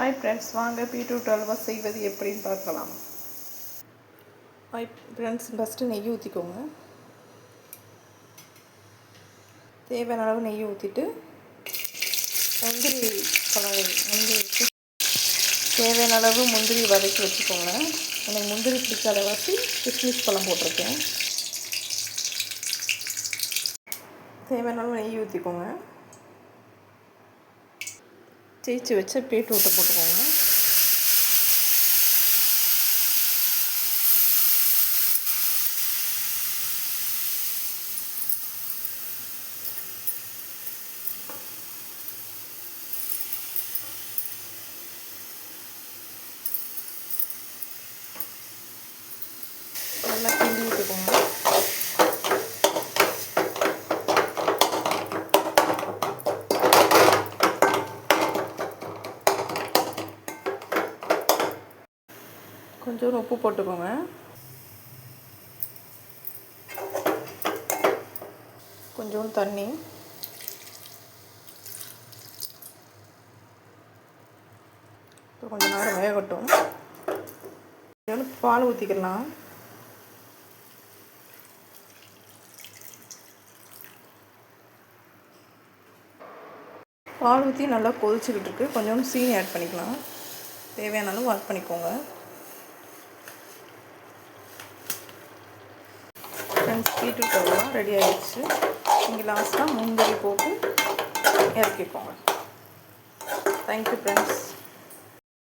Hi friends, வாங்க beetroot halwa செய்வது எப்படின்னு பார்க்கலாம். ஹாய் ஃப்ரெண்ட்ஸ், ஃபஸ்ட்டு நெய் ஊற்றிக்கோங்க. தேவையான அளவு நெய் ஊற்றிட்டு முந்திரி தேவையான அளவு முந்திரி வதக்கி வச்சுக்கோங்க. எனக்கு முந்திரி பிடிக்காத வாசி கிஸ்மிஸ் பழம் போட்டிருக்கேன். தேவையான அளவு நெய் ஊற்றிக்கோங்க. தேய்ச்சி வச்ச பீட்ரூட்டை போட்டுக்கோங்க. நல்லா கிண்டி விட்டுக்கோங்க. கொஞ்சம் உப்பு போட்டுக்கோங்க. கொஞ்சம் தண்ணி, கொஞ்சம் நேரம் வேகட்டும். கொஞ்சம் பால் ஊற்றிக்கலாம். பால் ஊற்றி நல்லா கொதிச்சுக்கிட்டு இருக்கு. கொஞ்சம் சீனி ஆட் பண்ணிக்கலாம். தேவையான அளவு ஆட் பண்ணிக்கோங்க. ஃப்ரெண்ட்ஸ், பீட்ரூட் அல்வா ரெடி ஆகிடுச்சு. நீங்கள் லாஸ்ட்டாக முந்திரி போட்டு இறக்கிக்கோங்க. Thank you friends.